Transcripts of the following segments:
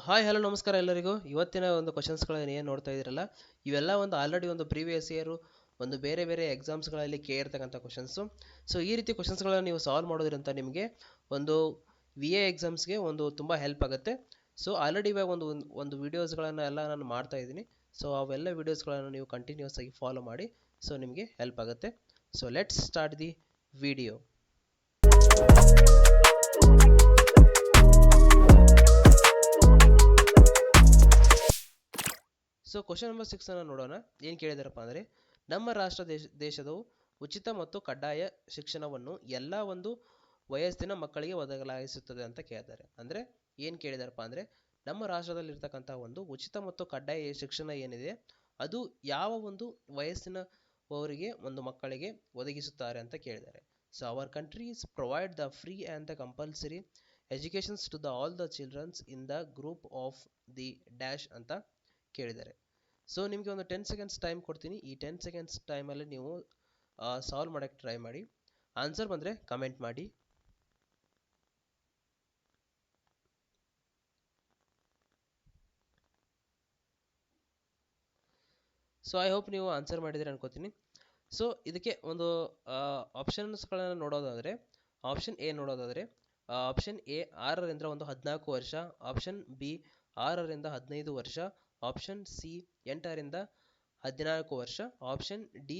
Hi hello ನಮಸ್ಕಾರ ಎಲ್ಲರಿಗೂ. ಇವತ್ತಿನ ಒಂದು ಕ್ವಶನ್ಸ್ಗಳನ್ನು ಏನು ನೋಡ್ತಾ ಇದ್ದೀರಲ್ಲ, ಇವೆಲ್ಲ ಒಂದು ಆಲ್ರೆಡಿ ಒಂದು ಪ್ರೀವಿಯಸ್ ಇಯರು ಒಂದು ಬೇರೆ ಬೇರೆ ಎಕ್ಸಾಮ್ಸ್ಗಳಲ್ಲಿ ಕೇಳಿರ್ತಕ್ಕಂಥ ಕ್ವಶನ್ಸು. ಸೊ ಈ ರೀತಿ ಕ್ವಶನ್ಸ್ಗಳನ್ನು ನೀವು ಸಾಲ್ವ್ ಮಾಡೋದ್ರಿಂದ ನಿಮಗೆ ಒಂದು ಎಕ್ಸಾಮ್ಸ್ಗೆ ಒಂದು ತುಂಬ ಹೆಲ್ಪ್ ಆಗುತ್ತೆ. ಸೊ ಆಲ್ರೆಡಿ ಇವಾಗ ಒಂದು ವೀಡಿಯೋಸ್ಗಳನ್ನು ಎಲ್ಲ ನಾನು ಮಾಡ್ತಾ ಇದ್ದೀನಿ. ಸೊ ಅವೆಲ್ಲ ವೀಡಿಯೋಸ್ಗಳನ್ನು ನೀವು ಕಂಟಿನ್ಯೂಸ್ ಆಗಿ ಫಾಲೋ ಮಾಡಿ. ಸೊ ನಿಮಗೆ ಹೆಲ್ಪ್ ಆಗುತ್ತೆ. So let's start the video. So question number 6 ಅನ್ನು ನೋಡೋಣ. ಏನು ಕೇಳಿದಾರಪ್ಪ ಅಂದರೆ, ನಮ್ಮ ರಾಷ್ಟ್ರ ದೇಶದ ಉಚಿತ ಮತ್ತು ಕಡ್ಡಾಯ ಶಿಕ್ಷಣವನ್ನು ಎಲ್ಲ ಒಂದು ವಯಸ್ಸಿನ ಮಕ್ಕಳಿಗೆ ಒದಗಿಸಲಾಗಿಸುತ್ತದೆ ಅಂತ ಕೇಳಿದ್ದಾರೆ. ಅಂದರೆ ಏನು ಕೇಳಿದಾರಪ್ಪ ಅಂದರೆ, ನಮ್ಮ ರಾಷ್ಟ್ರದಲ್ಲಿರ್ತಕ್ಕಂಥ ಒಂದು ಉಚಿತ ಮತ್ತು ಕಡ್ಡಾಯ ಶಿಕ್ಷಣ ಏನಿದೆ ಅದು ಯಾವ ಒಂದು ವಯಸ್ಸಿನವರಿಗೆ ಒಂದು ಮಕ್ಕಳಿಗೆ ಒದಗಿಸುತ್ತಾರೆ ಅಂತ ಕೇಳಿದ್ದಾರೆ. So our countries provide the free and the compulsory educations to the all the childrens in the group of the dash ಅಂತ ಕೇಳಿದ್ದಾರೆ. ಸೊ ನಿಮಗೆ ಒಂದು 10 ಸೆಕೆಂಡ್ಸ್ ಟೈಮ್ ಕೊಡ್ತೀನಿ. ಈ 10 ಸೆಕೆಂಡ್ಸ್ ಟೈಮಲ್ಲಿ ನೀವು ಸಾಲ್ವ್ ಮಾಡೋಕ್ಕೆ ಟ್ರೈ ಮಾಡಿ. ಆನ್ಸರ್ ಬಂದರೆ ಕಮೆಂಟ್ ಮಾಡಿ. ಸೊ ಐ ಹೋಪ್ ನೀವು ಆನ್ಸರ್ ಮಾಡಿದರೆ ಅನ್ಕೋತೀನಿ. ಸೊ ಇದಕ್ಕೆ ಒಂದು ಆಪ್ಷನ್ಸ್ಗಳನ್ನು ನೋಡೋದಾದರೆ, ಆಪ್ಷನ್ ಎ ನೋಡೋದಾದರೆ, ಆಪ್ಷನ್ ಎ 6ರಿಂದ 14 ವರ್ಷ, ಆಪ್ಷನ್ ಬಿ 6ರಿಂದ 15 ವರ್ಷ, ಆಪ್ಷನ್ ಸಿ 8ರಿಂದ 14 ವರ್ಷ, ಆಪ್ಷನ್ ಡಿ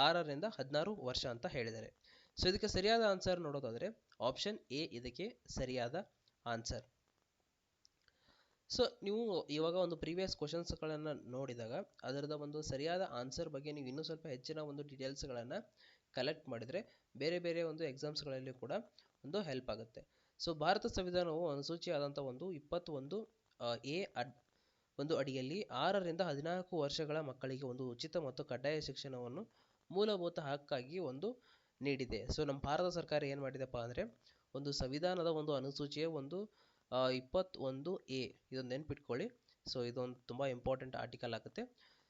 6ರಿಂದ 16 ವರ್ಷ ಅಂತ ಹೇಳಿದ್ದಾರೆ. ಸೊ ಇದಕ್ಕೆ ಸರಿಯಾದ ಆನ್ಸರ್ ನೋಡೋದಾದರೆ ಆಪ್ಷನ್ ಎ ಇದಕ್ಕೆ ಸರಿಯಾದ ಆನ್ಸರ್. ಸೊ ನೀವು ಇವಾಗ ಒಂದು ಪ್ರೀವಿಯಸ್ ಕ್ವಶನ್ಸ್ಗಳನ್ನು ನೋಡಿದಾಗ ಅದರದ ಒಂದು ಸರಿಯಾದ ಆನ್ಸರ್ ಬಗ್ಗೆ ನೀವು ಇನ್ನೂ ಸ್ವಲ್ಪ ಹೆಚ್ಚಿನ ಒಂದು ಡೀಟೇಲ್ಸ್ಗಳನ್ನು ಕಲೆಕ್ಟ್ ಮಾಡಿದರೆ ಬೇರೆ ಬೇರೆ ಒಂದು ಎಕ್ಸಾಮ್ಸ್ಗಳಲ್ಲಿ ಕೂಡ ಒಂದು ಹೆಲ್ಪ್ ಆಗುತ್ತೆ. ಸೊ ಭಾರತ ಸಂವಿಧಾನವು ಅನುಸೂಚಿಯಾದಂಥ ಒಂದು 21 ಎ ಒಂದು ಅಡಿಯಲ್ಲಿ 6ರಿಂದ 14 ವರ್ಷಗಳ ಮಕ್ಕಳಿಗೆ ಒಂದು ಉಚಿತ ಮತ್ತು ಕಡ್ಡಾಯ ಶಿಕ್ಷಣವನ್ನು ಮೂಲಭೂತ ಹಕ್ಕಾಗಿ ಒಂದು ನೀಡಿದೆ. ಸೊ ನಮ್ಮ ಭಾರತ ಸರ್ಕಾರ ಏನು ಮಾಡಿದೆಪ್ಪ ಅಂದರೆ, ಒಂದು ಸಂವಿಧಾನದ ಒಂದು ಅನುಸೂಚಿಯ ಒಂದು 21 ಎ ಇದೊಂದು ನೆನ್ಪಿಟ್ಕೊಳ್ಳಿ. ಸೊ ಇದೊಂದು ತುಂಬ ಇಂಪಾರ್ಟೆಂಟ್ ಆರ್ಟಿಕಲ್ ಆಗುತ್ತೆ.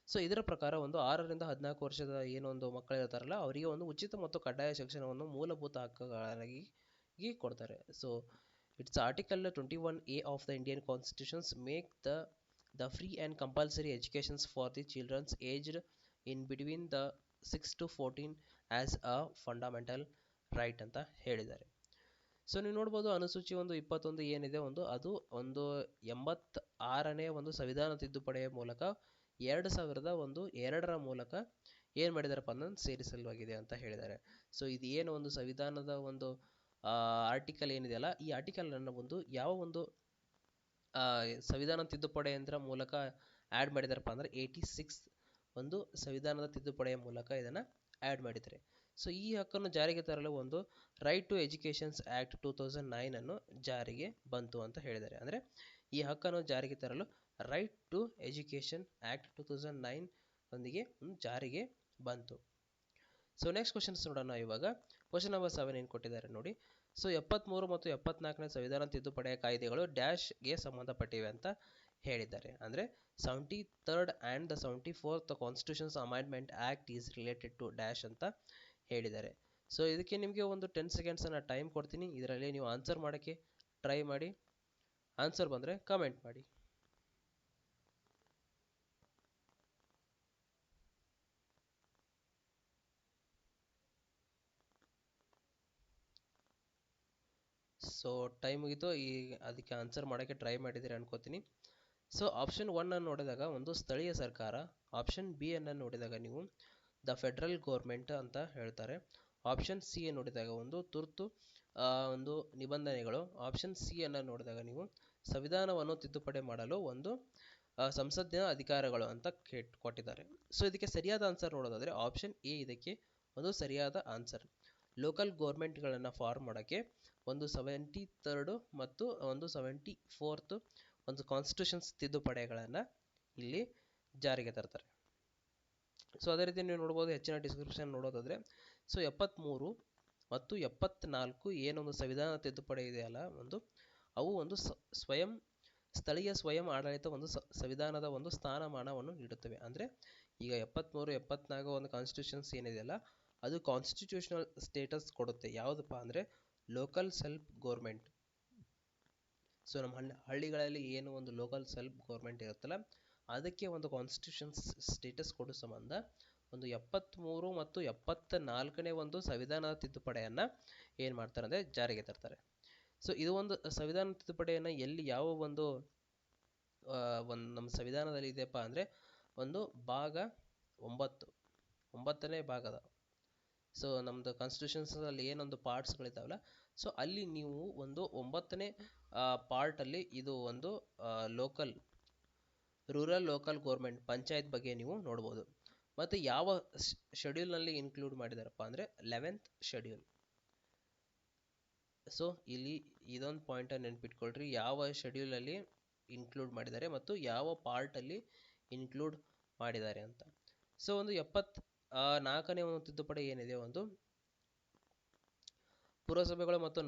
ಸೊ ಇದರ ಪ್ರಕಾರ ಒಂದು 6ರಿಂದ 14 ವರ್ಷದ ಏನೊಂದು ಮಕ್ಕಳು ಇರ್ತಾರಲ್ಲ ಅವರಿಗೆ ಒಂದು ಉಚಿತ ಮತ್ತು ಕಡ್ಡಾಯ ಶಿಕ್ಷಣವನ್ನು ಮೂಲಭೂತ ಹಕ್ಕುಗಳಾಗಿ ಕೊಡ್ತಾರೆ. So it's article 21 A of the Indian constitutions make the free and compulsory educations for the children aged in between the 6 to 14 as a fundamental right ಅಂತ ಹೇಳಿದ್ದಾರೆ. ಸೊ ನೀವು ನೋಡ್ಬೋದು ಅನುಸೂಚಿ ಒಂದು 21 ಏನಿದೆ ಅದು 86ನೇ ಒಂದು ಸಂವಿಧಾನ ತಿದ್ದುಪಡಿಯ ಮೂಲಕ 2002ರ ಮೂಲಕ ಏನು ಮಾಡಿದಾರಪ್ಪ ಅನ್ನೋದು ಸೇರಿಸಲಾಗಿದೆ ಅಂತ ಹೇಳಿದ್ದಾರೆ. ಸೊ ಇದು ಏನು ಒಂದು ಸಂವಿಧಾನದ ಒಂದು ಆರ್ಟಿಕಲ್ ಏನಿದೆಯಲ್ಲ, ಈ ಆರ್ಟಿಕಲ್ ಅನ್ನು ಯಾವ ಒಂದು ಸಂವಿಧಾನ ತಿದ್ದುಪಡಿಯಂತ್ರ ಮೂಲಕ ಆ್ಯಡ್ ಮಾಡಿದಾರಪ್ಪ ಅಂದರೆ 86 ಒಂದು ಸಂವಿಧಾನದ ತಿದ್ದುಪಡಿಯ ಮೂಲಕ ಇದನ್ನು ಆ್ಯಡ್ ಮಾಡಿದ್ದಾರೆ. ಸೊ ಈ ಹಕ್ಕನ್ನು ಜಾರಿಗೆ ತರಲು ಒಂದು ರೈಟ್ ಟು ಎಜುಕೇಷನ್ಸ್ ಆ್ಯಕ್ಟ್ 2009 ಅನ್ನು ಜಾರಿಗೆ ಬಂತು ಅಂತ ಹೇಳಿದ್ದಾರೆ. ಅಂದರೆ ಈ ಹಕ್ಕನ್ನು ಜಾರಿಗೆ ತರಲು ರೈಟ್ ಟು ಎಜುಕೇಷನ್ ಆ್ಯಕ್ಟ್ 2009 ಒಂದಿಗೆ ಜಾರಿಗೆ ಬಂತು. ಸೊ ನೆಕ್ಸ್ಟ್ ಕ್ವಶನ್ಸ್ ನೋಡೋಣ. ಇವಾಗ ಕ್ವಶನ್ ನಂಬರ್ 7 ಏನು ಕೊಟ್ಟಿದ್ದಾರೆ ನೋಡಿ. ಸೊ 73 ಮತ್ತು 74ನೇ ಸಂವಿಧಾನ ತಿದ್ದುಪಡಿಯ ಕಾಯ್ದೆಗಳು ಡ್ಯಾಶ್ಗೆ ಸಂಬಂಧಪಟ್ಟಿವೆ ಅಂತ ಹೇಳಿದ್ದಾರೆ. ಅಂದರೆ 73rd and the 74th constitutions amendment act is related to dash ಅಂತ ಹೇಳಿದ್ದಾರೆ. ಸೊ ಇದಕ್ಕೆ ನಿಮಗೆ ಒಂದು 10 ಸೆಕೆಂಡ್ಸನ್ನು ಟೈಮ್ ಕೊಡ್ತೀನಿ. ಇದರಲ್ಲಿ ನೀವು ಆನ್ಸರ್ ಮಾಡೋಕ್ಕೆ ಟ್ರೈ ಮಾಡಿ. ಆನ್ಸರ್ ಬಂದರೆ ಕಮೆಂಟ್ ಮಾಡಿ. ಸೊ ಟೈಮ್ ಮುಗಿತು. ಅದಕ್ಕೆ ಆನ್ಸರ್ ಮಾಡೋಕ್ಕೆ ಟ್ರೈ ಮಾಡಿದ್ದೀರಿ ಅನ್ಕೋತೀನಿ. ಸೊ ಆಪ್ಷನ್ 1 ಅನ್ನು ನೋಡಿದಾಗ ಒಂದು ಸ್ಥಳೀಯ ಸರ್ಕಾರ, ಆಪ್ಷನ್ ಬಿ ಅನ್ನು ನೋಡಿದಾಗ ನೀವು ದ ಫೆಡರಲ್ ಗೌರ್ಮೆಂಟ್ ಅಂತ ಹೇಳ್ತಾರೆ, ಆಪ್ಷನ್ ಸಿ ಅನ್ನು ನೋಡಿದಾಗ ಒಂದು ತುರ್ತು ಒಂದು ನಿಬಂಧನೆಗಳು, ಆಪ್ಷನ್ ಸಿ ಅನ್ನು ನೋಡಿದಾಗ ನೀವು ಸಂವಿಧಾನವನ್ನು ತಿದ್ದುಪಡಿ ಮಾಡಲು ಒಂದು ಸಂಸತ್ತಿನ ಅಧಿಕಾರಗಳು ಅಂತ ಕೊಟ್ಟಿದ್ದಾರೆ. ಸೊ ಇದಕ್ಕೆ ಸರಿಯಾದ ಆನ್ಸರ್ ನೋಡೋದಾದರೆ ಆಪ್ಷನ್ ಎ ಇದಕ್ಕೆ ಒಂದು ಸರಿಯಾದ ಆನ್ಸರ್. ಲೋಕಲ್ ಗೌರ್ಮೆಂಟ್ಗಳನ್ನು ಫಾರ್ಮ್ ಮಾಡೋಕ್ಕೆ ಒಂದು 73rd ಮತ್ತು ಒಂದು 74th ಒಂದು ಕಾನ್ಸ್ಟಿಟ್ಯೂಷನ್ಸ್ ತಿದ್ದುಪಡಿಗಳನ್ನು ಇಲ್ಲಿ ಜಾರಿಗೆ ತರ್ತಾರೆ. ಸೊ ಅದೇ ರೀತಿ ನೀವು ನೋಡ್ಬೋದು, ಹೆಚ್ಚಿನ ಡಿಸ್ಕ್ರಿಪ್ಷನ್ ನೋಡೋದಾದರೆ ಸೊ 73 ಮತ್ತು 74 ಏನೊಂದು ಸಂವಿಧಾನ ತಿದ್ದುಪಡಿ ಇದೆಯಲ್ಲ ಅವು ಒಂದು ಸ್ಥಳೀಯ ಸ್ವಯಂ ಆಡಳಿತ ಒಂದು ಸಂವಿಧಾನದ ಒಂದು ಸ್ಥಾನಮಾನವನ್ನು ನೀಡುತ್ತವೆ. ಅಂದರೆ ಈಗ 73 74 ಒಂದು ಕಾನ್ಸ್ಟಿಟ್ಯೂಷನ್ಸ್ ಏನಿದೆಯಲ್ಲ ಅದು ಕಾನ್ಸ್ಟಿಟ್ಯೂಷನಲ್ ಸ್ಟೇಟಸ್ ಕೊಡುತ್ತೆ. ಯಾವುದಪ್ಪ ಅಂದರೆ ಲೋಕಲ್ ಸೆಲ್ಫ್ ಗೌರ್ಮೆಂಟ್. ಸೊ ನಮ್ಮ ಹಳ್ಳಿಗಳಲ್ಲಿ ಏನು ಒಂದು ಲೋಕಲ್ ಸೆಲ್ಫ್ ಗೌರ್ಮೆಂಟ್ ಇರುತ್ತಲ್ಲ, ಅದಕ್ಕೆ ಒಂದು ಕಾನ್ಸ್ಟಿಟ್ಯೂಷನ್ ಸ್ಟೇಟಸ್ ಕೊಡೋ ಸಂಬಂಧ ಒಂದು 73 ಮತ್ತು 74ನೇ ಒಂದು ಸಂವಿಧಾನ ತಿದ್ದುಪಡಿಯನ್ನ ಏನ್ ಮಾಡ್ತಾರೆ ಅಂದ್ರೆ ಜಾರಿಗೆ ತರ್ತಾರೆ. ಸೊ ಇದು ಒಂದು ಸಂವಿಧಾನ ತಿದ್ದುಪಡಿಯನ್ನ ಎಲ್ಲಿ ಯಾವ ಒಂದು ಒಂದು ನಮ್ಮ ಸಂವಿಧಾನದಲ್ಲಿ ಇದೆಯಪ್ಪ ಅಂದ್ರೆ ಒಂದು ಭಾಗ 9ನೇ ಭಾಗದ, ಸೊ ನಮ್ದು ಕಾನ್ಸ್ಟಿಟ್ಯೂಷನ್ಸ್ ಅಲ್ಲಿ ಏನೊಂದು ಪಾರ್ಟ್ಸ್ಗಳಿದ್ದಾವಲ್ಲ, ಸೊ ಅಲ್ಲಿ ನೀವು ಒಂದು 9ನೇ ಪಾರ್ಟ್ ಅಲ್ಲಿ ಇದು ಒಂದು ರೂರಲ್ ಲೋಕಲ್ ಗೌರ್ಮೆಂಟ್ ಪಂಚಾಯತ್ ಬಗ್ಗೆ ನೀವು ನೋಡ್ಬೋದು. ಮತ್ತೆ ಯಾವ ಶೆಡ್ಯೂಲ್ ನಲ್ಲಿ ಇನ್ಕ್ಲೂಡ್ ಮಾಡಿದಾರಪ್ಪ ಅಂದ್ರೆ 11th ಶೆಡ್ಯೂಲ್. ಸೊ ಇಲ್ಲಿ ಇದೊಂದು ಪಾಯಿಂಟ್ ನೆನ್ಪಿಟ್ಕೊಳ್ರಿ, ಯಾವ ಶೆಡ್ಯೂಲ್ ಅಲ್ಲಿ ಇನ್ಕ್ಲೂಡ್ ಮಾಡಿದ್ದಾರೆ ಮತ್ತು ಯಾವ ಪಾರ್ಟ್ ಅಲ್ಲಿ ಇನ್ಕ್ಲೂಡ್ ಮಾಡಿದ್ದಾರೆ ಅಂತ. ಸೊ ಒಂದು 74ನೇ ಒಂದು ತಿದ್ದುಪಡಿ ಏನಿದೆ, ಒಂದು ಪುರಸಭೆಗಳು ಮತ್ತು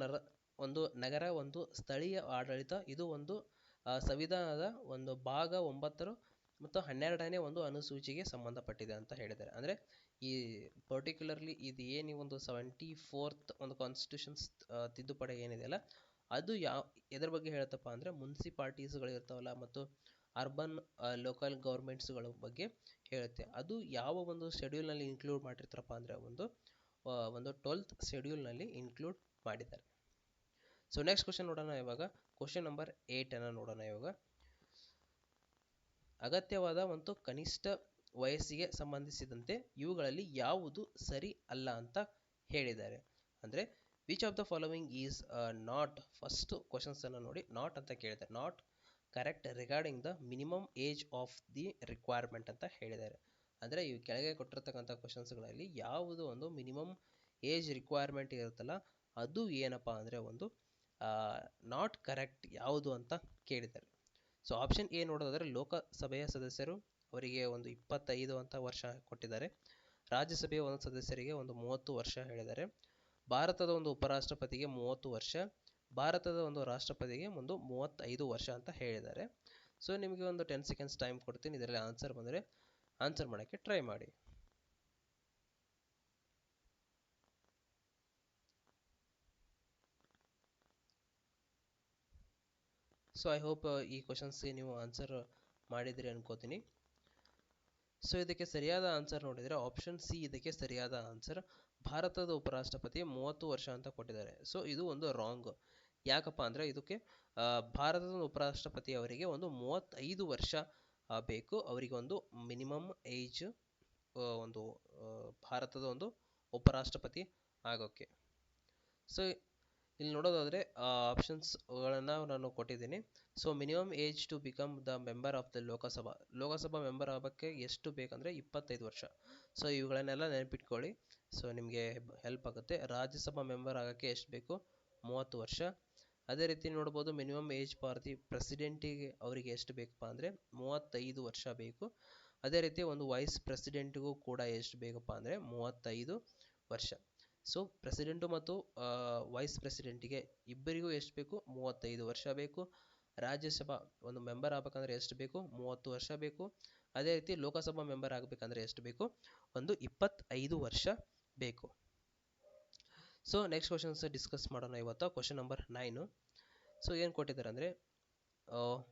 ನಗರ ಒಂದು ಸ್ಥಳೀಯ ಆಡಳಿತ, ಇದು ಒಂದು ಸಂವಿಧಾನದ ಒಂದು ಭಾಗ 9 ಮತ್ತು 12ನೇ ಒಂದು ಅನುಸೂಚಿಗೆ ಸಂಬಂಧಪಟ್ಟಿದೆ ಅಂತ ಹೇಳಿದ್ದಾರೆ. ಅಂದ್ರೆ ಈ ಪರ್ಟಿಕ್ಯುಲರ್ಲಿ ಇದು ಏನು ಒಂದು 74th ಒಂದು ಕಾನ್ಸ್ಟಿಟ್ಯೂಷನ್ಸ್ ತಿದ್ದುಪಡಿ ಏನಿದೆಯಲ್ಲ, ಅದು ಎದ್ರ ಬಗ್ಗೆ ಹೇಳುತ್ತಪ್ಪ ಅಂದ್ರೆ ಮುನ್ಸಿಪಾಲಿಟೀಸ್ಗಳು ಇರ್ತಾವಲ್ಲ ಮತ್ತು ಅರ್ಬನ್ ಲೋಕಲ್ ಗೌರ್ಮೆಂಟ್ಸ್ಗಳ ಬಗ್ಗೆ ಹೇಳುತ್ತೆ. ಅದು ಯಾವ ಒಂದು ಶೆಡ್ಯೂಲ್ ನಲ್ಲಿ ಇನ್ಕ್ಲೂಡ್ ಮಾಡಿರ್ತಾರಪ್ಪ ಅಂದ್ರೆ ಒಂದು 12th ಶೆಡ್ಯೂಲ್ ನಲ್ಲಿ ಇನ್ಕ್ಲೂಡ್ ಮಾಡಿದ್ದಾರೆ. ಸೊ ನೆಕ್ಸ್ಟ್ ಕ್ವಶನ್ ನೋಡೋಣ ಇವಾಗ. ಕ್ವಶನ್ ನಂಬರ್ 8 ಅನ್ನ ನೋಡೋಣ ಇವಾಗ. ಅಗತ್ಯವಾದ ಒಂದು ಕನಿಷ್ಠ ವಯಸ್ಸಿಗೆ ಸಂಬಂಧಿಸಿದಂತೆ ಇವುಗಳಲ್ಲಿ ಯಾವುದು ಸರಿ ಅಲ್ಲ ಅಂತ ಹೇಳಿದ್ದಾರೆ. ಅಂದ್ರೆ which of the following is not, first questions ಅನ್ನ ನೋಡಿ, ನಾಟ್ ಅಂತ ಕೇಳಿದ್ದಾರೆ. Not correct regarding the minimum age of the requirement ಅಂತ ಹೇಳಿದ್ದಾರೆ. ಅಂದ್ರೆ ಇವು ಕೆಳಗೆ ಕೊಟ್ಟಿರ್ತಕ್ಕಂಥ ಕ್ವಶನ್ಸ್ಗಳಲ್ಲಿ ಯಾವುದು ಒಂದು ಮಿನಿಮಮ್ ಏಜ್ ರಿಕ್ವೈರ್ಮೆಂಟ್ ಇರುತ್ತಲ್ಲ, ಅದು ಏನಪ್ಪಾ ಅಂದ್ರೆ ಒಂದು ನಾಟ್ ಕರೆಕ್ಟ್ ಯಾವುದು ಅಂತ ಕೇಳಿದ್ದಾರೆ. ಸೊ ಆಪ್ಷನ್ ಎ ನೋಡೋದಾದ್ರೆ ಲೋಕಸಭೆಯ ಸದಸ್ಯರು ಅವರಿಗೆ ಒಂದು 25 ಅಂತ ವರ್ಷ ಕೊಟ್ಟಿದ್ದಾರೆ. ರಾಜ್ಯಸಭೆಯ ಒಂದು ಸದಸ್ಯರಿಗೆ ಒಂದು 30 ವರ್ಷ ಹೇಳಿದ್ದಾರೆ. ಭಾರತದ ಒಂದು ಉಪರಾಷ್ಟ್ರಪತಿಗೆ 30 ವರ್ಷ, ಭಾರತದ ಒಂದು ರಾಷ್ಟ್ರಪತಿಗೆ ಒಂದು 35 ವರ್ಷ ಅಂತ ಹೇಳಿದ್ದಾರೆ. ಸೊ ನಿಮಗೆ ಒಂದು 10 seconds ಟೈಮ್ ಕೊಡ್ತೀನಿ, ಇದರಲ್ಲಿ ಆನ್ಸರ್ ಬಂದರೆ ಆನ್ಸರ್ ಮಾಡೋಕ್ಕೆ ಟ್ರೈ ಮಾಡಿ. ಸೊ ಐ ಹೋಪ್ ಈ ಕ್ವಶನ್ಸ್ಗೆ ನೀವು ಆನ್ಸರ್ ಮಾಡಿದ್ರಿ ಅನ್ಕೋತೀನಿ. ಸೊ ಇದಕ್ಕೆ ಸರಿಯಾದ ಆನ್ಸರ್ ನೋಡಿದರೆ ಆಪ್ಷನ್ ಸಿ ಇದಕ್ಕೆ ಸರಿಯಾದ ಆನ್ಸರ್. ಭಾರತದ ಉಪರಾಷ್ಟ್ರಪತಿ 30 ವರ್ಷ ಅಂತ ಕೊಟ್ಟಿದ್ದಾರೆ. ಸೊ ಇದು ಒಂದು ರಾಂಗ್. ಯಾಕಪ್ಪ ಅಂದ್ರೆ ಇದಕ್ಕೆ ಭಾರತದ ಉಪರಾಷ್ಟ್ರಪತಿ ಅವರಿಗೆ ಒಂದು 35 ವರ್ಷ ಬೇಕು, ಅವರಿಗೆ ಒಂದು ಮಿನಿಮಮ್ ಏಜ್ ಒಂದು ಭಾರತದ ಒಂದು ಉಪರಾಷ್ಟ್ರಪತಿ ಆಗೋಕ್ಕೆ. ಸೊ ಇಲ್ಲಿ ನೋಡೋದಾದ್ರೆ ಆಪ್ಷನ್ಸ್ಗಳನ್ನು ನಾನು ಕೊಟ್ಟಿದ್ದೀನಿ. So minimum age to become the member of the Lok Sabha member ಆಗಕ್ಕೆ ಎಷ್ಟು ಬೇಕಂದ್ರೆ 25 ವರ್ಷ. ಸೊ ಇವುಗಳನ್ನೆಲ್ಲ ನೆನಪಿಟ್ಕೊಳ್ಳಿ, ಸೊ ನಿಮಗೆ ಹೆಲ್ಪ್ ಆಗುತ್ತೆ. ರಾಜ್ಯಸಭಾ ಮೆಂಬರ್ ಆಗಕ್ಕೆ ಎಷ್ಟು ಬೇಕು, 30 ವರ್ಷ. ಅದೇ ರೀತಿ ನೋಡ್ಬೋದು ಮಿನಿಮಮ್ ಏಜ್ ಫಾರ್ ದಿ ಪ್ರೆಸಿಡೆಂಟಿಗೆ ಅವರಿಗೆ ಎಷ್ಟು ಬೇಕಪ್ಪ ಅಂದರೆ 35 ವರ್ಷ ಬೇಕು. ಅದೇ ರೀತಿ ಒಂದು ವೈಸ್ ಪ್ರೆಸಿಡೆಂಟ್ಗೂ ಕೂಡ ಎಷ್ಟು ಬೇಕಪ್ಪ ಅಂದರೆ 35 ವರ್ಷ. ಸೊ ಪ್ರೆಸಿಡೆಂಟು ಮತ್ತು ವೈಸ್ ಪ್ರೆಸಿಡೆಂಟಿಗೆ ಇಬ್ಬರಿಗೂ ಎಷ್ಟು ಬೇಕು, 35 ವರ್ಷ ಬೇಕು. ರಾಜ್ಯಸಭಾ ಒಂದು ಮೆಂಬರ್ ಆಗ್ಬೇಕಂದ್ರೆ ಎಷ್ಟು ಬೇಕು, 30 ವರ್ಷ ಬೇಕು. ಅದೇ ರೀತಿ ಲೋಕಸಭಾ ಮೆಂಬರ್ ಆಗಬೇಕಂದ್ರೆ ಎಷ್ಟು ಬೇಕು, ಒಂದು 25 ವರ್ಷ ಬೇಕು. ಸೊ ನೆಕ್ಸ್ಟ್ ಕ್ವಶನ್ಸ್ ಡಿಸ್ಕಸ್ ಮಾಡೋಣ ಇವತ್ತು. Question number 9. ಸೊ ಏನು ಕೊಟ್ಟಿದ್ದಾರೆ ಅಂದರೆ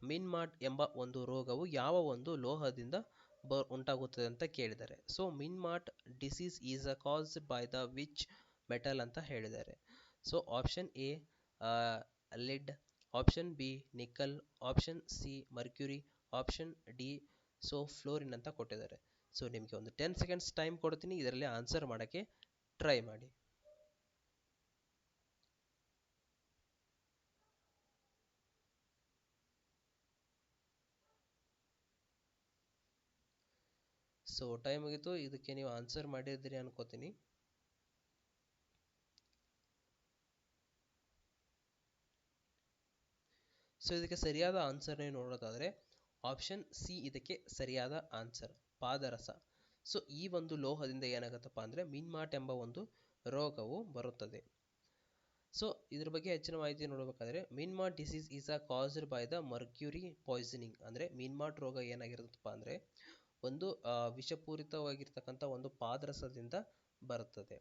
ಮಿನ್ಮಾಟ್ ಎಂಬ ಒಂದು ರೋಗವು ಯಾವ ಒಂದು ಲೋಹದಿಂದ ಉಂಟಾಗುತ್ತದೆ ಅಂತ ಕೇಳಿದ್ದಾರೆ. So Minamata disease is a caused by the which metal ಅಂತ ಹೇಳಿದ್ದಾರೆ. So option A lead, option B nickel, option C mercury, option D so fluorine ಅಂತ ಕೊಟ್ಟಿದ್ದಾರೆ. ಸೊ ನಿಮಗೆ ಒಂದು 10 seconds ಟೈಮ್ ಕೊಡ್ತೀನಿ, ಇದರಲ್ಲಿ ಆನ್ಸರ್ ಮಾಡೋಕ್ಕೆ ಟ್ರೈ ಮಾಡಿ. ಸೊ ಟೈಮ್ ಮುಗಿತು, ಇದಕ್ಕೆ ನೀವು ಆನ್ಸರ್ ಮಾಡಿದ್ರಿ ಅನ್ಕೋತೀನಿ. ಸೊ ಇದಕ್ಕೆ ಸರಿಯಾದ ಆನ್ಸರ್ ನೋಡೋದಾದ್ರೆ ಆಪ್ಷನ್ ಸಿ ಇದಕ್ಕೆ ಸರಿಯಾದ ಆನ್ಸರ್, ಪಾದರಸ. ಸೊ ಈ ಒಂದು ಲೋಹದಿಂದ ಏನಾಗುತ್ತಪ್ಪ ಅಂದ್ರೆ ಮಿನ್ಮಾಟ್ ಎಂಬ ಒಂದು ರೋಗವು ಬರುತ್ತದೆ. ಸೊ ಇದ್ರ ಬಗ್ಗೆ ಹೆಚ್ಚಿನ ಮಾಹಿತಿ ನೋಡಬೇಕಾದ್ರೆ Minamata disease is a caused by the mercury poisoning. ಅಂದ್ರೆ ಮಿನ್ಮಾಟ್ ರೋಗ ಏನಾಗಿರುತ್ತಪ್ಪ ಅಂದ್ರೆ ಒಂದು ವಿಷಪೂರಿತವಾಗಿರ್ತಕ್ಕಂಥ ಒಂದು ಪಾದರಸದಿಂದ ಬರುತ್ತದೆ.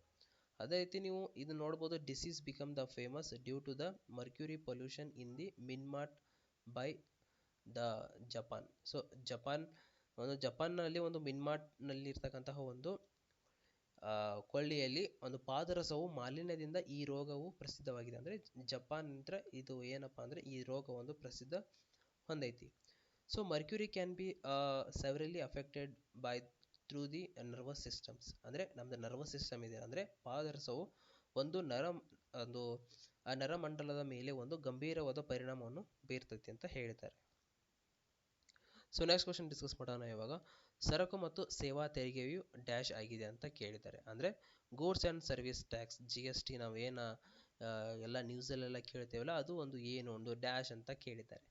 ಅದೇ ರೀತಿ ನೀವು ಇದು ನೋಡ್ಬೋದು, disease become the famous due to the mercury pollution in the Minamata by the Japan. So ಜಪಾನ್ನಲ್ಲಿ ಒಂದು ಮಿನ್ಮಾಟ್ನಲ್ಲಿ ಇರ್ತಕ್ಕಂತಹ ಒಂದು ಕೊಳ್ಳಿಯಲ್ಲಿ ಒಂದು ಪಾದರಸವು ಮಾಲಿನ್ಯದಿಂದ ಈ ರೋಗವು ಪ್ರಸಿದ್ಧವಾಗಿದೆ. ಅಂದರೆ ಜಪಾನ್ ಅಂದ್ರೆ ಇದು ಏನಪ್ಪಾ ಅಂದ್ರೆ ಈ ರೋಗ ಒಂದು ಪ್ರಸಿದ್ಧ ಹೊಂದೈತಿ. So mercury can be severely affected by through the nervous systems. ಅಂದರೆ ನಮ್ದು ನರ್ವಸ್ ಸಿಸ್ಟಮ್ ಇದೆ, ಅಂದರೆ ಪಾದರಸವು ಒಂದು ಆ ನರಮಂಡಲದ ಮೇಲೆ ಒಂದು ಗಂಭೀರವಾದ ಪರಿಣಾಮವನ್ನು ಬೀರ್ತೈತಿ ಅಂತ ಹೇಳ್ತಾರೆ. ಸೊ ನೆಕ್ಸ್ಟ್ ಕ್ವಶನ್ ಡಿಸ್ಕಸ್ ಮಾಡೋಣ ಇವಾಗ. ಸರಕು ಮತ್ತು ಸೇವಾ ತೆರಿಗೆಯು ಡ್ಯಾಶ್ ಆಗಿದೆ ಅಂತ ಕೇಳಿದ್ದಾರೆ. ಅಂದರೆ goods and service tax, GST ನಾವೇನು ಎಲ್ಲ ನ್ಯೂಸಲ್ಲೆಲ್ಲ ಕೇಳ್ತೇವಲ್ಲ, ಅದು ಒಂದು ಏನು ಒಂದು ಡ್ಯಾಶ್ ಅಂತ ಕೇಳಿದ್ದಾರೆ.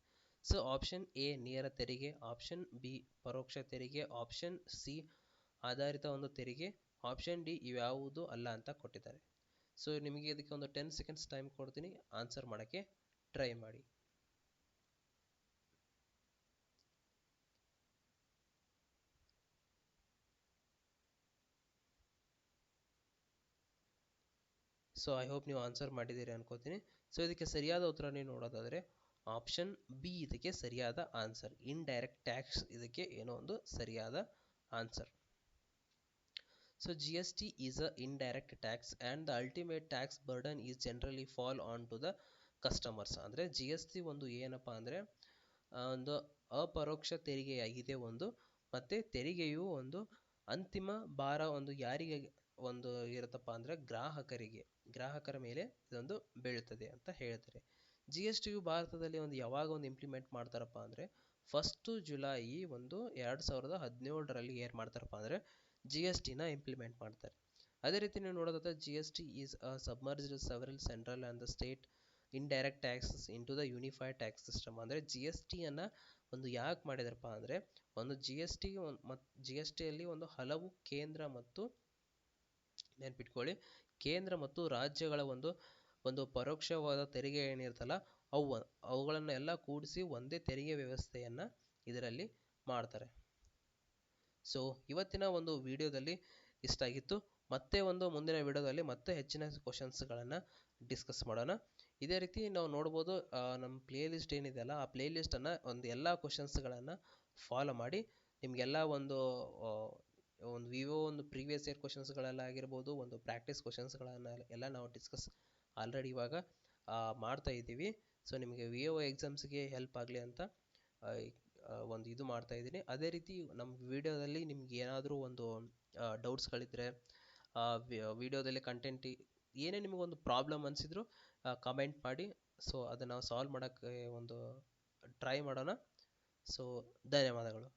ಸೊ ಆಪ್ಷನ್ ಎ ನೇರ ತೆರಿಗೆ, ಆಪ್ಷನ್ ಬಿ ಪರೋಕ್ಷ ತೆರಿಗೆ, ಆಪ್ಷನ್ ಸಿ ಆಧಾರಿತ ಒಂದು ತೆರಿಗೆ, ಆಪ್ಷನ್ ಡಿ ಇವ್ಯಾವುದು ಅಲ್ಲ ಅಂತ ಕೊಟ್ಟಿದ್ದಾರೆ. ಸೊ ನಿಮಗೆ ಇದಕ್ಕೆ ಒಂದು 10 ಸೆಕೆಂಡ್ಸ್ ಟೈಮ್ ಕೊಡ್ತೀನಿ, ಆನ್ಸರ್ ಮಾಡೋಕ್ಕೆ ಟ್ರೈ ಮಾಡಿ. ಸೊ ಐ ಹೋಪ್ ನೀವು ಆನ್ಸರ್ ಮಾಡಿದ್ದೀರಿ ಅನ್ಕೋತೀನಿ. ಸೊ ಇದಕ್ಕೆ ಸರಿಯಾದ ಉತ್ತರ ನೀವು ನೋಡೋದಾದರೆ ಆಪ್ಷನ್ ಬಿ ಇದಕ್ಕೆ ಸರಿಯಾದ ಆನ್ಸರ್. ಇಂಡೈರೆಕ್ಟ್ ಟ್ಯಾಕ್ಸ್ ಇದಕ್ಕೆ ಏನೋ ಒಂದು ಸರಿಯಾದ answer. So GST is a indirect tax and the ultimate tax burden is generally fall on to the customers. ಅಂದರೆ GST ಒಂದು ಏನಪ್ಪಾ ಅಂದರೆ ಒಂದು ಅಪರೋಕ್ಷ ತೆರಿಗೆಯಾಗಿದೆ ಒಂದು, ಮತ್ತೆ ತೆರಿಗೆಯು ಒಂದು ಅಂತಿಮ ಭಾರ ಒಂದು ಯಾರಿಗೆ ಒಂದು ಇರುತ್ತಪ್ಪ ಅಂದರೆ ಗ್ರಾಹಕರ ಮೇಲೆ ಇದೊಂದು ಬೀಳುತ್ತದೆ ಅಂತ ಹೇಳ್ತಾರೆ. GST ಯು ಭಾರತದಲ್ಲಿ ಒಂದು ಯಾವಾಗ ಒಂದು ಇಂಪ್ಲಿಮೆಂಟ್ ಮಾಡ್ತಾರಪ್ಪ ಅಂದರೆ 1 ಜುಲೈ 2017ರಲ್ಲಿ ಏನ್ ಮಾಡ್ತಾರಪ್ಪ ಅಂದರೆ GST ನ ಇಂಪ್ಲಿಮೆಂಟ್ ಮಾಡ್ತಾರೆ. ಅದೇ ರೀತಿ ನೀವು ನೋಡೋದಾದ್ರೆ GST is submerged several central and the state indirect taxes into the unified tax system. ಅಂದರೆ GST ಅನ್ನ ಒಂದು ಯಾಕೆ ಮಾಡಿದಾರಪ್ಪ ಅಂದರೆ ಒಂದು GST ಅಲ್ಲಿ ಒಂದು ಹಲವು ಕೇಂದ್ರ ಮತ್ತು ರಾಜ್ಯಗಳ ಒಂದು ಪರೋಕ್ಷವಾದ ತೆರಿಗೆ ಏನಿರ್ತಲ್ಲ ಅವುಗಳನ್ನೆಲ್ಲ ಕೂಡಿಸಿ ಒಂದೇ ತೆರಿಗೆ ವ್ಯವಸ್ಥೆಯನ್ನ ಇದರಲ್ಲಿ ಮಾಡ್ತಾರೆ. ಸೊ ಇವತ್ತಿನ ಒಂದು ವಿಡಿಯೋದಲ್ಲಿ ಇಷ್ಟ ಆಗಿತ್ತು. ಮತ್ತೆ ಒಂದು ಮುಂದಿನ ವಿಡಿಯೋದಲ್ಲಿ ಮತ್ತೆ ಹೆಚ್ಚಿನ ಕ್ವಶನ್ಸ್ಗಳನ್ನು ಡಿಸ್ಕಸ್ ಮಾಡೋಣ. ಇದೇ ರೀತಿ ನಾವು ನೋಡ್ಬೋದು ನಮ್ಮ ಪ್ಲೇ ಲಿಸ್ಟ್ ಏನಿದೆಯಲ್ಲ, ಆ ಪ್ಲೇ ಲಿಸ್ಟನ್ನು ಒಂದು ಎಲ್ಲ ಕ್ವಶನ್ಸ್ಗಳನ್ನು ಫಾಲೋ ಮಾಡಿ ನಿಮಗೆಲ್ಲ ಒಂದು ವಿವೋ ಒಂದು ಪ್ರೀವಿಯಸ್ ಇಯರ್ ಕ್ವಶನ್ಸ್ಗಳೆಲ್ಲ ಆಗಿರ್ಬೋದು, ಒಂದು ಪ್ರಾಕ್ಟೀಸ್ ಕ್ವಶನ್ಸ್ಗಳನ್ನು ಎಲ್ಲ ನಾವು ಡಿಸ್ಕಸ್ ಆಲ್ರೆಡಿ ಇವಾಗ ಮಾಡ್ತಾ ಇದ್ದೀವಿ. ಸೊ ನಿಮಗೆ ವಿವೋ ಎಕ್ಸಾಮ್ಸ್ಗೆ ಹೆಲ್ಪ್ ಆಗಲಿ ಅಂತ ಒಂದು ಇದು ಮಾಡ್ತಾ ಇದ್ದೀನಿ. ಅದೇ ರೀತಿ ನಮ್ಮ ವಿಡಿಯೋದಲ್ಲಿ ನಿಮ್ಗೆ ಏನಾದರೂ ಒಂದು ಡೌಟ್ಸ್ಗಳಿದ್ರೆ, ವಿಡಿಯೋದಲ್ಲಿ ಕಂಟೆಂಟ್ ಏನೇ ನಿಮಗೊಂದು ಪ್ರಾಬ್ಲಮ್ ಅನಿಸಿದ್ರು ಕಮೆಂಟ್ ಮಾಡಿ. ಸೊ ಅದನ್ನು ಸಾಲ್ವ್ ಮಾಡೋಕ್ಕೆ ಒಂದು ಟ್ರೈ ಮಾಡೋಣ. ಸೊ ಧನ್ಯವಾದಗಳು.